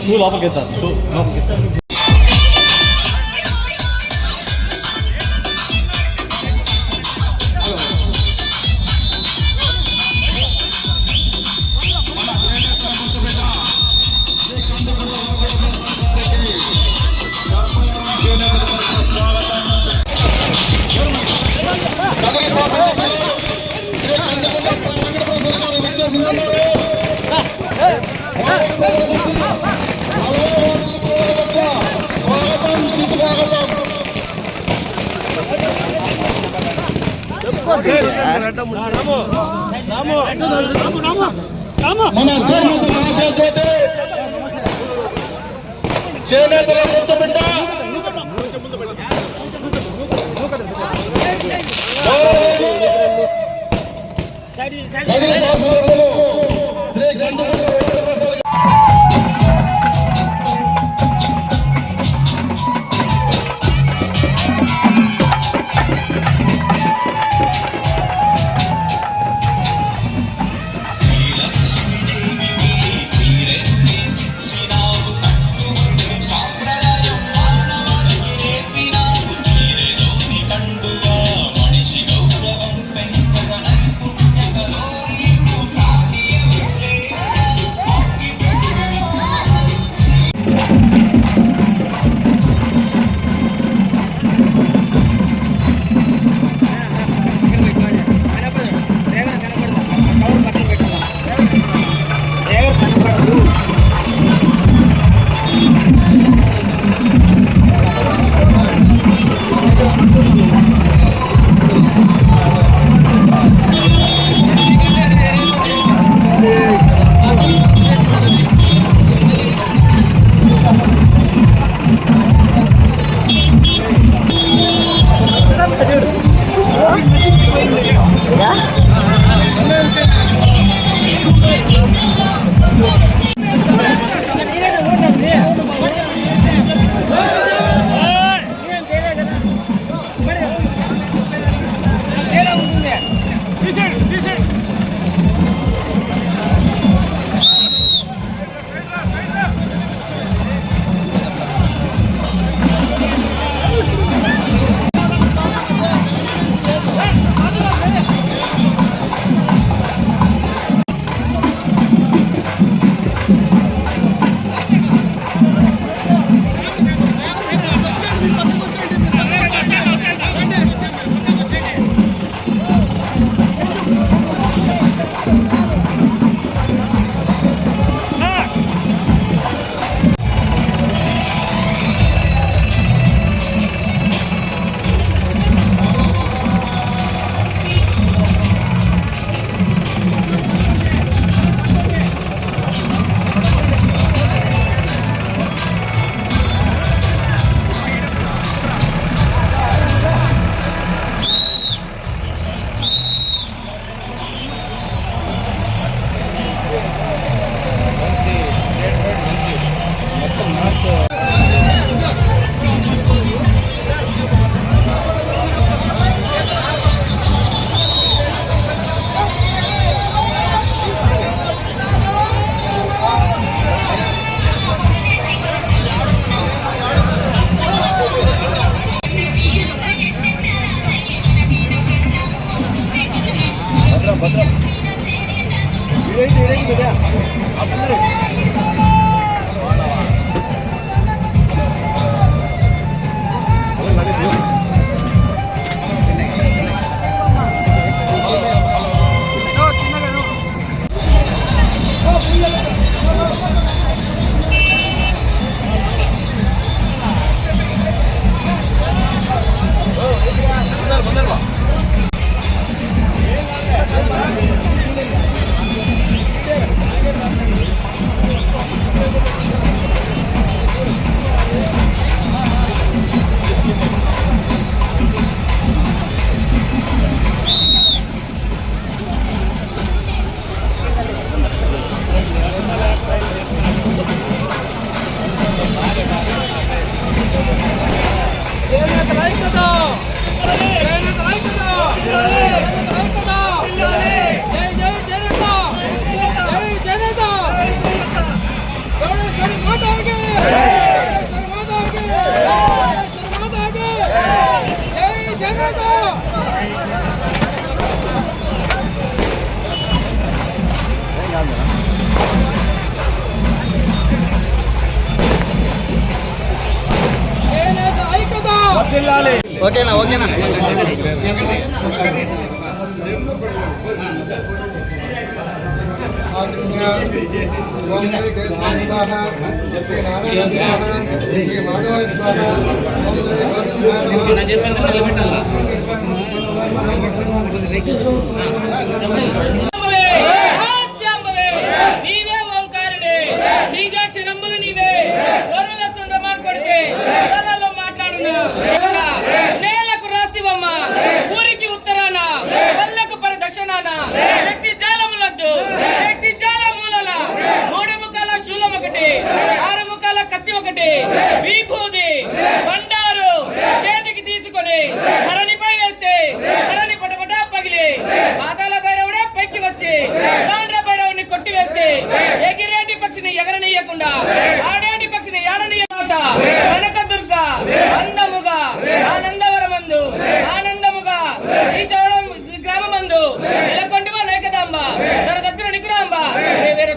Shoe లోపలికి ఎత్తారు shoe లోపలికి ఇస్తారు చేనేతల ముద్దు బిడ్డ శ్రీ గంధ ఓకేనా ఓకేనా ఓం శ్రీ కేశవాయ స్వాహ శ్రీ నారాయణ స్వాహ శ్రీ మాధవాయ స్వాహ ఓం శ్రీ నీవే ఓంకారుడే బీజాక్షరంబులు నీవే వరుల సుండ్రమాన్ కొడితే కళ్ళల్లో మాట్లాడునా నేలకు రాస్తివమ్మ ఊరికి ఉత్తరాన పల్లెకు పర దక్షిణాన శక్తి జాలములద్దు శక్తి జాలమూలల మూడు ముఖాల శూలం ఒకటి ఆరు ముఖాల కత్తి ఒకటి విభూది బండారు చేతికి తీసుకొని ధరణిపై వేస్తే ధరణి పటపట పగిలి పాతాల భైరవుడే పైకి వచ్చి తాండ్ర భైరవుని కొట్టి వేస్తే ఎగిరేటి పక్షిని ఎగరనీయకుండా ఆడేటి పక్షిని ఆడనీయకుండా కనకదుర్గ అందముగా ఆనందవరమందు ఆనందముగా ఈ చౌడం గ్రామమందు ఇలకొండివ నేకదాంబ సరసత్తుల నికురాంబ వేరే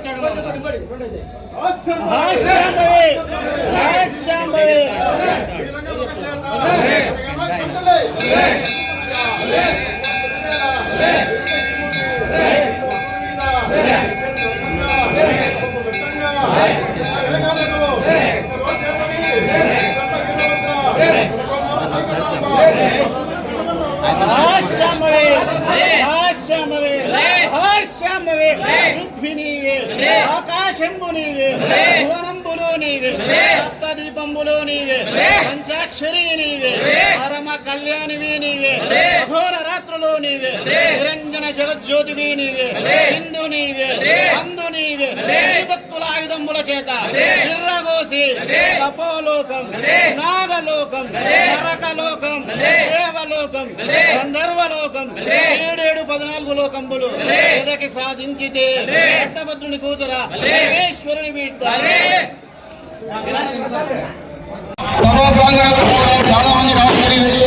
ఆకాశంబు నీవే భువనంబులు నీవే సప్తదీపంబులు నీవే పంచాక్షరి నీవే పరమ కళ్యాణివి నీవే అఘోర రాత్రులు నీవే నిరంజన జగజ్యోతివి నీవే హిందు నీవే అందు నీవే భక్తుల ఆయుధంబుల చేత ఇర్రగోసి తపోలోకం నాగలోకం నరకలోకం దేవలోకం గంధర్వలోకం 7 లోకంబులు ఎదకి సాధించితే పట్టభద్రుని కూతురా మహేశ్వరుని బిడ్డ చాలా మంది రాష్ట్రీయ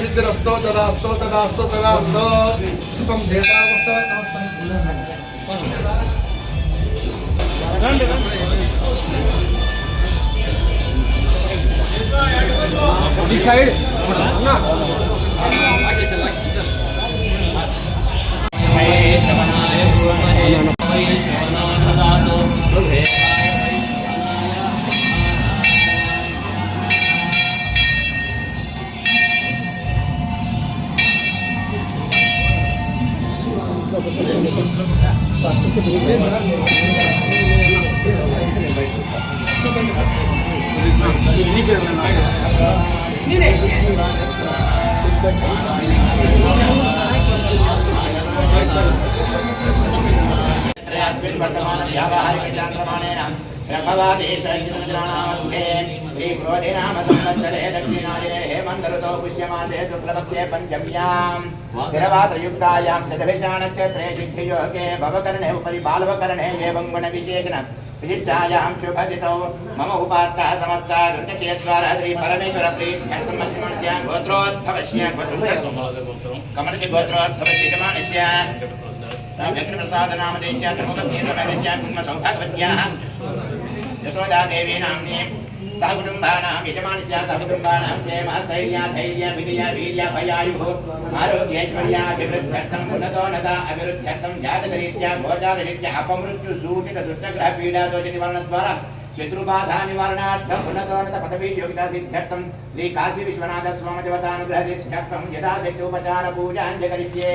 సిద్ధిరస్తో తదాస్తో తదాస్తో తదాస్తో సుఖం దేశావస్థ సైడ్ वर्तमान व्यावहारिक चांद्रमाणेन प्रभवादेशचित्राणामध्ये श्रीक्रोधे नाम संवत्सरे दक्षिणायने हेमन्तऋतौ पुष्यमासे शुक्लपक्षे पञ्चम्यां स्थिरवातयुक्तायां शतभिषाणक्षेत्रे सिद्धियोगे भवकर्णे उपरि बालवकर्णे एवं गुणविशेषण विशिष्टायां शुभदितौ मम उपात्तः समस्ता दुर्गचेत्वारः श्री परमेश्वर प्रीत्यर्थमस्य गोत्रोद्भवस्य कमलस्य गोत्रोद्भवस्य जमानस्य वेंकटप्रसाद नामदेश्य धर्मपत्नी समेतस्य सौभाग्यवत्याः यशोदा देवी नाम्नी सहकुटुम्बानां यजमानस्य सहकुटुम्बानां क्षेमः धैर्य विजय वीर्य भयायुः आरोग्यैश्वर्याभिवृद्ध्यर्थं उन्नतोन्नता अभिवृद्ध्यर्थं जातकरीत्या गोचाररीत्या अपमृत्यु सूचित दुष्टग्रह पीडा दोष निवारणद्वारा शत्रुबाधा निवारणार्थं उन्नतोन्नत पदवी योगिता सिद्ध्यर्थं श्री काशी विश्वनाथ स्वामी देवतानुग्रह सिद्ध्यर्थं यथाशक्ति उपचार पूजां करिष्ये।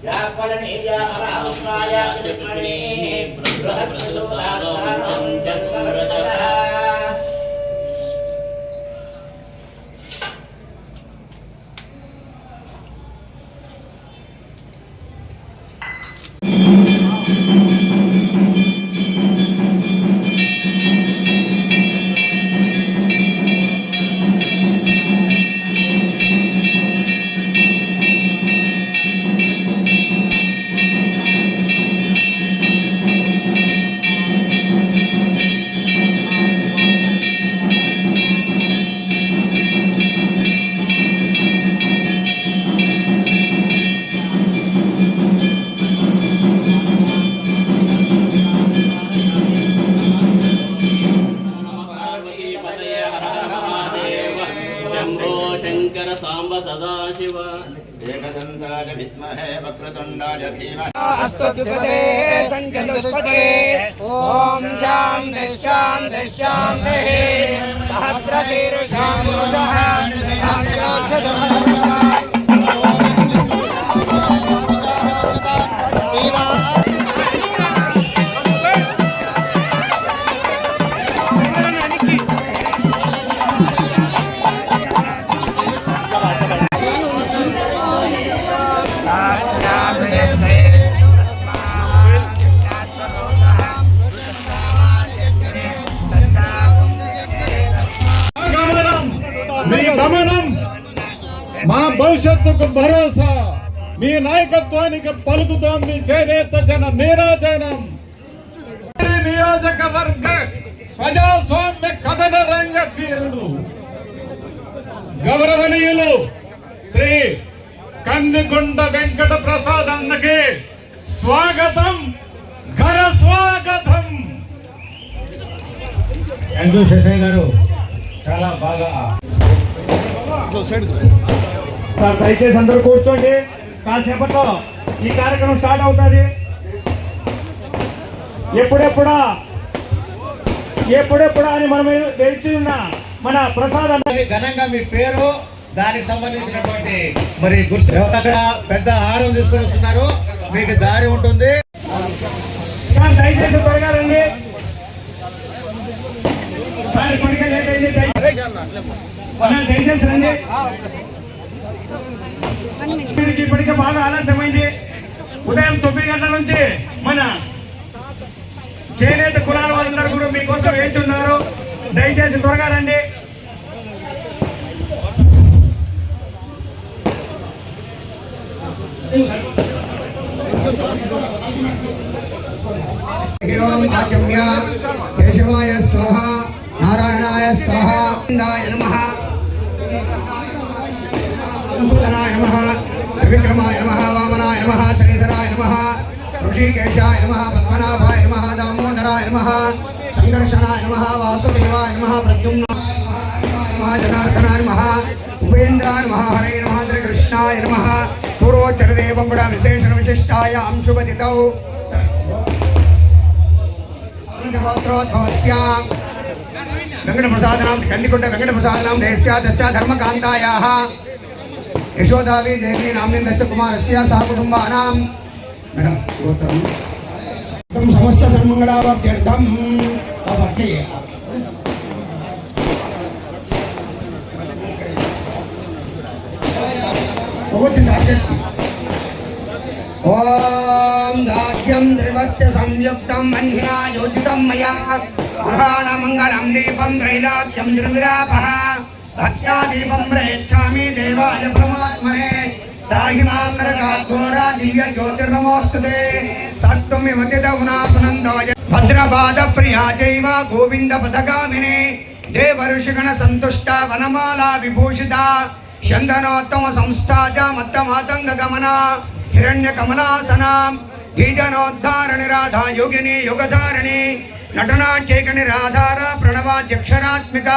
या फलनेया अराहुकाय कृष्णणे बृहस्पतिदास्तानं जन्मवर्तसः शंकर सांब सदाशिव एकदन्ताय विद्महे वक्रतुण्डाय धीमहि अस्तुते संचतुष्पते ओम शांति शांति शांति सहस्रशीर्षं पुरुषः మా భవిష్యత్తుకు భరోసా మీ నాయకత్వానికి పలుకుతోంది చేనేత జన నీరాజనం. నియోజకవర్గ ప్రజాస్వామ్య కథన రంగ వీరుడు గౌరవనీయులు శ్రీ కందికొండ వెంకట ప్రసాద్ అన్నకి స్వాగతం, ఘన స్వాగతం. శేషయ్య గారు చాలా బాగా సార్, దయచేసి అందరూ కూర్చోండి. కాసేపట్లో ఈ కార్యక్రమం స్టార్ట్ అవుతుంది. ఎప్పుడెప్పుడా అని మనం వేచి ఉన్న మన ప్రసాద్ అన్న ఘనంగా మీ పేరు, దానికి సంబంధించినటువంటి మరి గుర్తు అక్కడ పెద్ద ఆహారం తీసుకొని వస్తున్నారు, మీకు దారి ఉంటుంది. సార్ దయచేసి త్వరగా రండి సార్, ఇప్పటికే లేట్ అయింది. దయచేసి రండి. ఇప్పటికే బాగా ఆలస్యమైంది. ఉదయం 9 గంటల నుంచి మన చేనేత కులాల వాళ్ళందరూ కూడా మీకోసం వేచి ఉన్నారు. దయచేసి త్వరగా రండి. కేశవాయ స్వాహ, నారాయణాయ స్వాహ, నమః, సూదనాయ నమః, విక్రమాయ నమః, వామనాయ నమః, శ్రీధరాయ నమః, ఋషికేశాయ నమః, పద్మనాభాయ నమః, దామోదరాయ నమః, సంఘర్షణాయ నమః, వాసుదేవాయ నమః, ప్రద్యుమ్నాయ నమః, జనార్దనాయ నమః, ఉపేంద్రాయ నమః, హరే నమః, శ్రీకృష్ణాయ నమః. పూర్వోచ్చరదేవం కూడా విశేషణ విశిష్టాయ అంశుపతితౌ గోత్రోద్భవస్య వెంకటప్రసాదనాం కందికొండ వెంకటప్రసాదనాం దేశ్యాదస్య ధర్మకాంతాయాః యశోదావి దేవి నామ్నిందస్య కుమారస్య సహ కుటుంబానాం సమస్త ధర్మంగళావప్యర్థం ఓం దాస్యం త్రివర్త సంయుక్తం మన్హినా యోజితం మయా పురాణ మంగళం దీపం త్రైలాక్యం నిర్విరాపః భక్త్యా దీపం ప్రయచ్ఛామి దేవాయ పరమాత్మనే రాహిమాం నరకాఘోరా దివ్య జ్యోతిర్నమోస్తుతే సత్వమివ తిదగుణాపునందాయ భద్రపాద ప్రియా చైవ గోవింద పదగామినే దేవర్షిగణ సంతుష్ట వనమాలా విభూషిత చందనోత్తమ సంస్థాజ మత్తమాతంగ గమన హిరణ్య కమలాసనా ధీజనోద్ధారణి రాధా యోగిని యుగధారిణి నటనాట్యేక నిరాధార ప్రణవాధ్యక్షరాత్మిక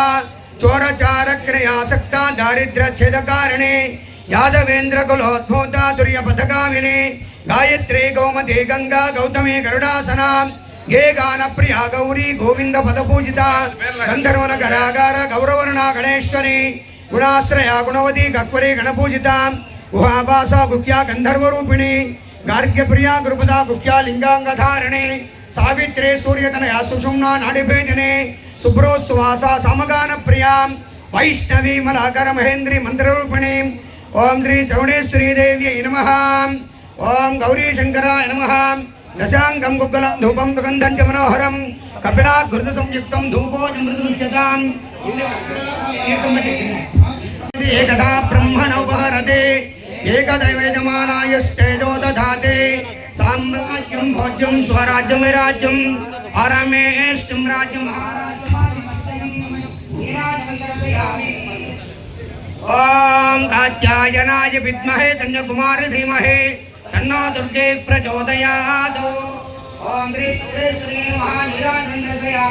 చోరచార క్రియాసక్త దారిద్ర్య ఛేదకారిణి యాదవేంద్ర కులోద్భూత దుర్య పథగామిని గాయత్రి గౌమతి గంగా గౌతమి గరుడాసన గే గాన ప్రియా గౌరీ గోవింద పదపూజిత గంధర్వన గరాగార గౌరవర్ణ గణేశ్వరి గుణాశ్రయ గుణవతి గక్వరి గణపూజిత గుహావాస గుఖ్యా గంధర్వరూపిణి గార్గ్యప్రియా గురుపదా గుఖ్యా లింగాంగధారిణి సావిత్రి సూర్యతనయ సుషుమ్నా నాడిభేజనే శుభ్రోత్సువాస సమగాన ప్రియా వైష్ణవీ మలాకర మహేంద్రి మంత్రరూపిణి ఓం శ్రీ చౌడేశ్వరీ దేవ్యై నమః ఓం గౌరీ శంకరాయ నమః దశాంగం గుగ్గలం ధూపం సుగంధం చ మనోహరం కపిలా ఘృత సంయుక్తం ధూపోజమృతృత్యతాం ఏకదా బ్రహ్మణోపహరతే ఏకదైవయజమానాయస్తేజో దధాతే సామ్రాజ్యం భోజ్యం స్వరాజ్యం విరాజ్యం ఆరామేష్యం రాజ్యం ఓం కాత్యాయనాయ విద్మహే కన్యాకుమారి ధీమహే తన్నో దుర్గే ప్రచోదయాత్ ఓం శ్రీ మహానిరాజంద్రసయా.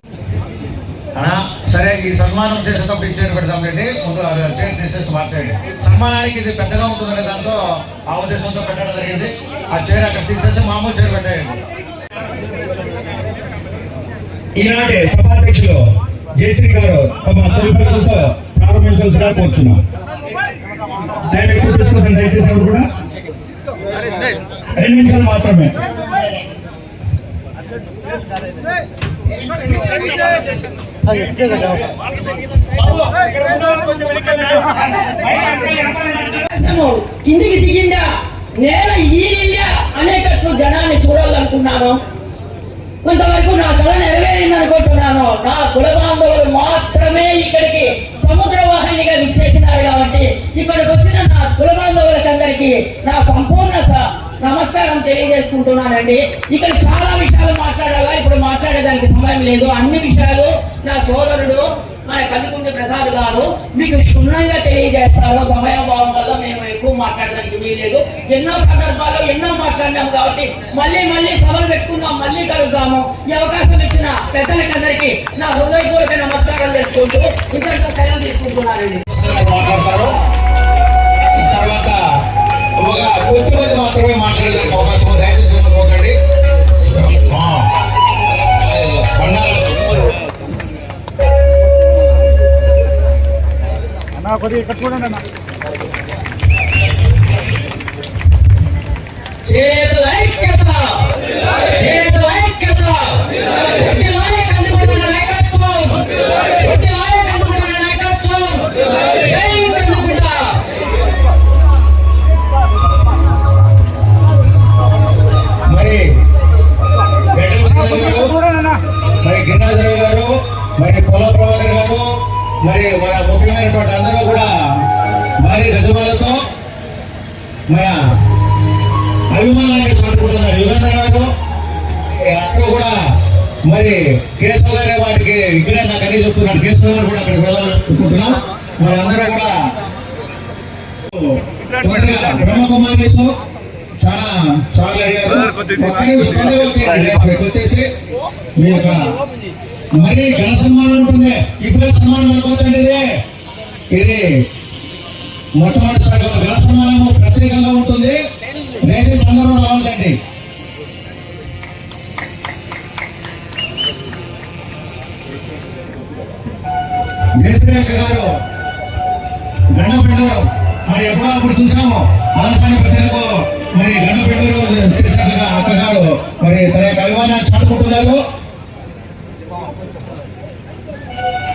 సరే, ఈ సన్మానం చేసేటప్పుడు ఇచ్చేది పెడదాం రండి. ముందు చైర్ తీసేసి మాట్లాడండి. సన్మానానికి ఇది పెద్దగా ఉంటుందనే దాంతో ఆ ఉద్దేశంతో పెట్టడం జరిగింది. ఆ చైర్ అక్కడ తీసేసి మామూలు చైర్ పెట్టేయండి. ఈనాటి సభాధ్యక్షులు జయశ్రీ గారు తమ తొలి పిల్లలతో ప్రారంభించాల్సిగా కోరుచున్నాం. దయచేసి తీసుకుంటాం. దయచేసి ఎవరు కూడా 2 నిమిషాలు మాత్రమే. కిందికి దిగిందా నేల ఈనిందా అనేటట్లు జనాన్ని చూడాలనుకున్నాను. కొంతవరకు నా కళ నెరవేరింది అనుకుంటున్నాను. నా కుల బాంధవులు మాత్రమే ఇక్కడికి సముద్ర వాహినిగా విచ్చేసినారు కాబట్టి ఇక్కడికి వచ్చిన నా కుల బాంధవులకందరికీ నా సంపూర్ణ నమస్కారం తెలియజేసుకుంటున్నానండి. ఇక్కడ చాలా విషయాలు మాట్లాడాలా, ఇప్పుడు మాట్లాడేదానికి సమయం లేదు. అన్ని విషయాలు నా సోదరుడు మన కందికుంటి ప్రసాద్ గారు మీకు క్షుణ్ణంగా తెలియజేస్తారు. సమయభావం వల్ల మేము ఎక్కువ మాట్లాడడానికి వీలేదు. ఎన్నో సందర్భాల్లో ఎన్నో మాట్లాడినాము కాబట్టి మళ్ళీ సభలు పెట్టుకుందాం, మళ్ళీ కలుద్దాము. ఈ అవకాశం ఇచ్చిన పెద్దలకందరికీ నా హృదయపూర్వక నమస్కారాలు తెలుసుకుంటూ ఇంతటితో సెలవు తీసుకుంటున్నానండి. తర్వాత ఒక కొద్దిమంది మాత్రమే మాట్లాడేదానికి అవకాశం ఉంది. దయచేసి పోకండి. చేతుల ఐక్యత, చేతుల ఐక్యత, ఒట్టిలాగే కందుకుంటున్న నాయకత్వం, ఒట్టిలాగే కందుకుంటున్న నాయకత్వం. జై కందుకుంట. మరి గిరిరాజరావు గారు, మరి పొల ప్రభాకర్ గారు, మరి మన ముఖ్యమైనటువంటి అందరూ కూడా మరి గజమాలతో మన అభిమానాన్ని చాటుకుంటున్నారు. యుగేంద్ర గారు అందరూ కూడా మరి కేశవ గారి వాటికి ఇక్కడే నాకు అన్ని చెప్తున్నాడు. కేశవ గారు కూడా అక్కడికి వెళ్ళాలనుకుంటున్నాం. మరి అందరూ కూడా బ్రహ్మకుమారేశు చాలా సార్లు అడిగారు. వచ్చేసి మీ యొక్క మరి ఘన సన్మానం ఉంటుంది. ఇప్పుడే సన్మానం అనుకోవచ్చండి. ఇది మొట్టమొదటిసారి ఘన సన్మానము ప్రత్యేకంగా ఉంటుంది. దయచేసి అందరూ రావాలండి. జయశ్రీ గారు గణపెండూరు మరి ఎప్పుడో అప్పుడు చూసాము. ఆలసాని ప్రజలకు మరి గణపెండూరు చేసినట్లుగా అక్క గారు మరి తన యొక్క అభిమానాన్ని చాటుకుంటున్నారు.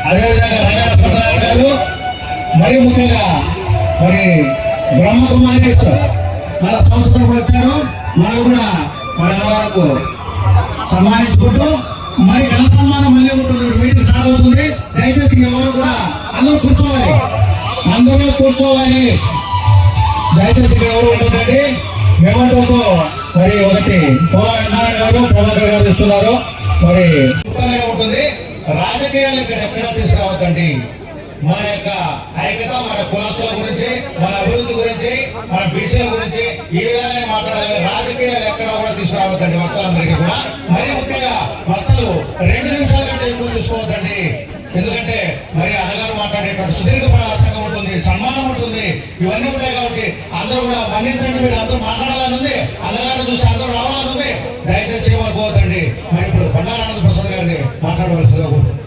అదేవిధంగా రంగాల సత్యనారాయణ గారు, మరి ముఖ్యంగా మరి బ్రహ్మకుమారి మన సంస్థలు కూడా వచ్చారు. మనం కూడా మరి అన్నగారు సన్మానించుకుంటూ మరి ఘన సన్మానం మళ్ళీ ఉంటుంది. మీటింగ్ స్టార్ట్ అవుతుంది. దయచేసి ఎవరు కూడా అందరూ కూర్చోవాలి, అందరూ కూర్చోవాలి. దయచేసి ఇక్కడ ఎవరు ఉంటుందండి. మేమంటూ మరి ఒకటి నారాయణ గారు, ప్రభాకర్ గారు ఇస్తున్నారు. మరి ఉంటుంది. రాజకీయాలు ఇక్కడ ఎక్కడా తీసుకురావద్దండి. మన యొక్క ఐక్యత, మన కులస్తుల గురించి, మన అభివృద్ధి గురించి, మన బీసీల గురించి ఈ విధంగా మాట్లాడాలి. రాజకీయాలు ఎక్కడ కూడా తీసుకురావద్దండి వక్తలందరికీ కూడా. మరి ముఖ్యంగా వక్తలు 2 నిమిషాల కంటే ఎక్కువ తీసుకోవద్దండి. ఎందుకంటే మరి అన్నగారు మాట్లాడేటువంటి సుదీర్ఘ ప్రసంగం ఉంటుంది, సన్మానం ఉంటుంది, ఇవన్నీ ఉంటాయి. కాబట్టి అందరూ కూడా మన్నించండి. మీరు అందరూ మాట్లాడాలని ఉంది, అన్నగారు చూసి అందరూ రావాలని ఉంది. దయచేసి ఏమనుకోవద్దండి. మరి ఇప్పుడు బండారు ఆనంద ప్రసాద్ గారిని మాట్లాడవలసిందిగా కోరుతున్నాను.